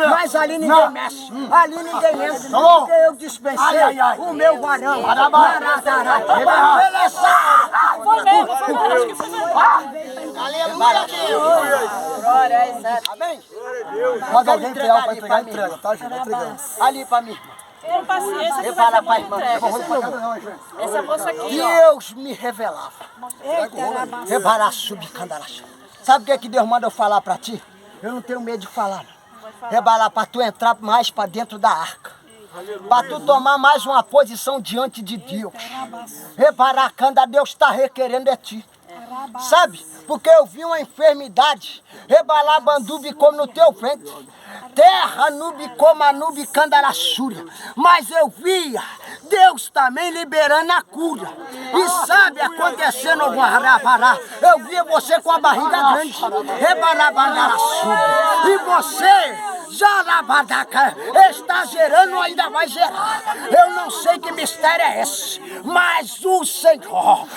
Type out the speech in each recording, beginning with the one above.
Mas ali ninguém mexe, ali ninguém entra, porque eu dispensei o meu varão. Foi mesmo, acho que foi mesmo. Amém? Quando alguém tem algo para entregar, entrega, tá, gente? Ali para mim. Tem paciência que vai ser uma entrega. Essa moça aqui, ó. Deus me revelava. Sabe o que Deus manda eu falar para ti? Eu não tenho medo de falar. Rebalar para tu entrar mais para dentro da arca. Para tu tomar mais uma posição diante de Deus. Rebaracanda, Deus está requerendo é ti. Sabe? Porque eu vi uma enfermidade. Rebalar bandubi como no teu ventre. Terra nubi como a nubi candaraçúria. Mas eu via Deus também liberando a cura. E sabe acontecendo alguma rabará. Eu via você com a barriga grande. Rebalabandaraçúria. E você Jarabadaca está gerando, ainda vai gerar. Eu não sei que mistério é esse, mas o Senhor,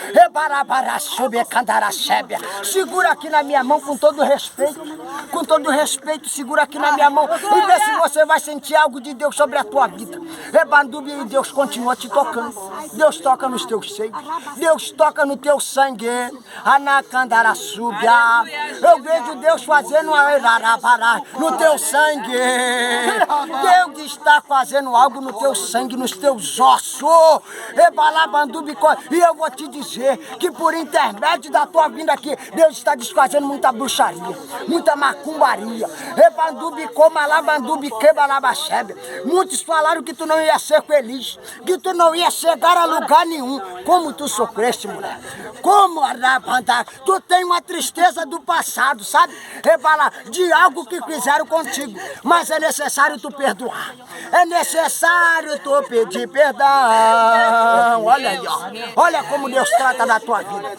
segura aqui na minha mão com todo respeito, segura aqui na minha mão e vê se você vai sentir algo de Deus sobre a tua vida. Rebandubi, e Deus continua te tocando. Deus toca nos teus seios, Deus toca no teu sangue. Anacandarasúbia. Eu vejo Deus fazendo uma erarabará no teu sangue. Deus está fazendo algo no teu sangue, nos teus ossos. E eu vou te dizer que por intermédio da tua vinda aqui, Deus está desfazendo muita bruxaria, muita macumbaria. Muitos falaram que tu não ia ser feliz, que tu não ia chegar a lugar nenhum. Como tu sofreste, mulher. Como tu tem uma tristeza do passado, sabe? De algo que fizeram contigo. Mas é necessário tu perdoar. É necessário tu pedir perdão. Olha aí, ó. Olha como Deus trata da tua vida.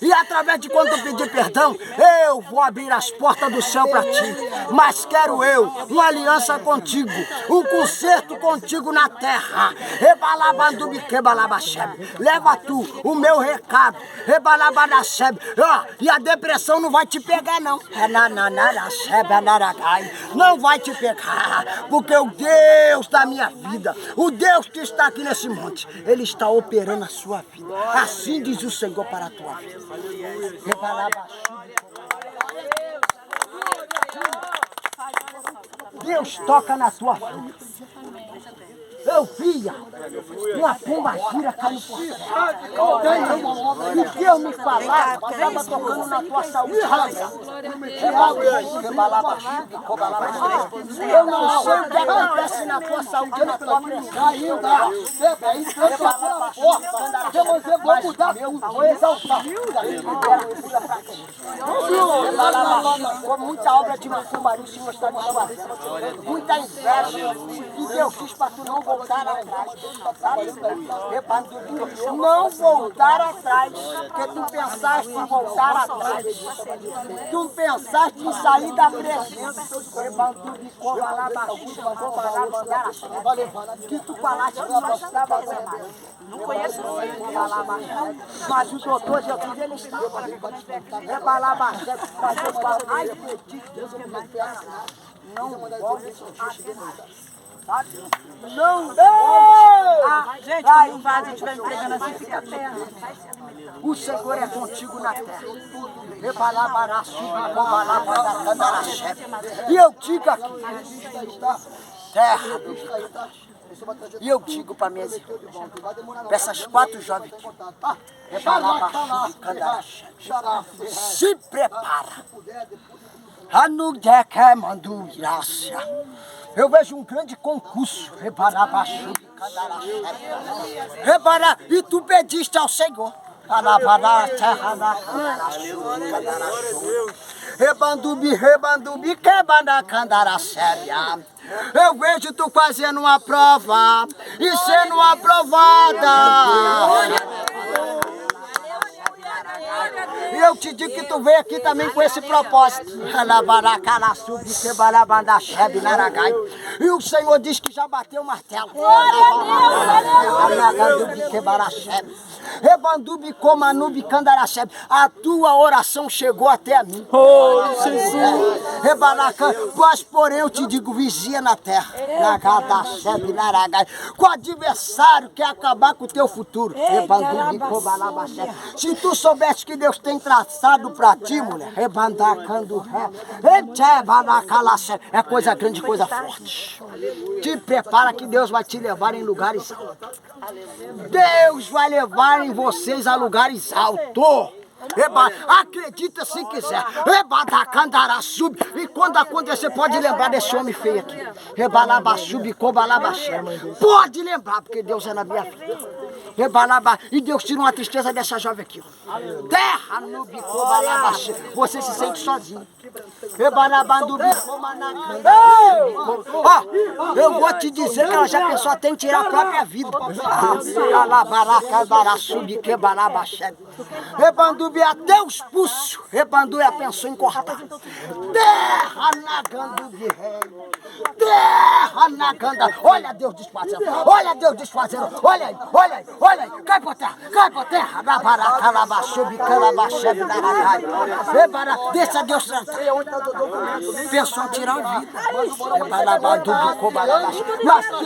E através de quando tu pedir perdão, eu vou abrir as portas do céu para ti. Mas quero eu uma aliança contigo, um concerto contigo na terra. Leva tu o meu recado. E a depressão não vai te pegar, não. Não vai te pegar, porque o Deus da minha vida, o Deus que está aqui nesse monte, Ele está operando a sua vida. Assim diz o Senhor para a tua vida. Deus toca na tua vida. Eu via uma pomba gira caindo por terra. E Deus me falava que estava tocando na tua saúde. Eu não sei o que acontece na tua saúde e na tua pressão. Vou mudar, vou exaltar. Com muita obra de macumbaria, o Senhor está me fazendo. Muita inveja. E Deus diz para tu não voltar atrás. Não voltar atrás. Porque tu pensaste em voltar atrás. Tu pensaste em sair da presença. Que tu falaste que não estava mais. Não conheço mas o doutor Jesus, ele está. Não volte não volte. Gente, quando o vaso estiver entregando assim, fica a terra. O Senhor é contigo na terra. E eu digo aqui, terra do Vitor. E eu digo para minhas irmãs, para essas 4 jovens aqui, se prepara. Eu vejo um grande concurso. E tu pediste ao Senhor. Rebandubi, eu vejo tu fazendo uma prova e sendo aprovada. E eu te digo que tu veio aqui também com esse propósito. E o Senhor diz que já bateu o martelo. Rebandubi, Comanubi, Candaracebe. A tua oração chegou até a mim. Oh, Jesus. Rebanacan, mas porém eu te digo, vigia na terra. Nagadacebe, Naragai. Com o adversário que quer acabar com o teu futuro. Rebandubi, Cobalabacebe. Se tu soubesse que Deus tem traçado pra ti, mulher. Rebandacando, é coisa grande, coisa forte. Te prepara que Deus vai te levar em lugares altos. Deus vai levar em vocês a lugares altos. Acredita se quiser. E quando acontecer, pode lembrar desse homem feio aqui. Pode lembrar, porque Deus é na minha vida. E Deus tira uma tristeza dessa jovem aqui. Terra no bico, você se sente sozinho. Eu vou te dizer que ela já pensou até em tirar a própria vida. Até os pulsos. Rebandu já pensou em cortar. Terra na Gandubi, rei. Terra na Ganda. Olha Deus desfazendo. Olha Deus desfazendo. Olha aí, olha aí, olha aí. Cai por terra, cai por terra. Deixa Deus tratar. Pensou em tirar a vida.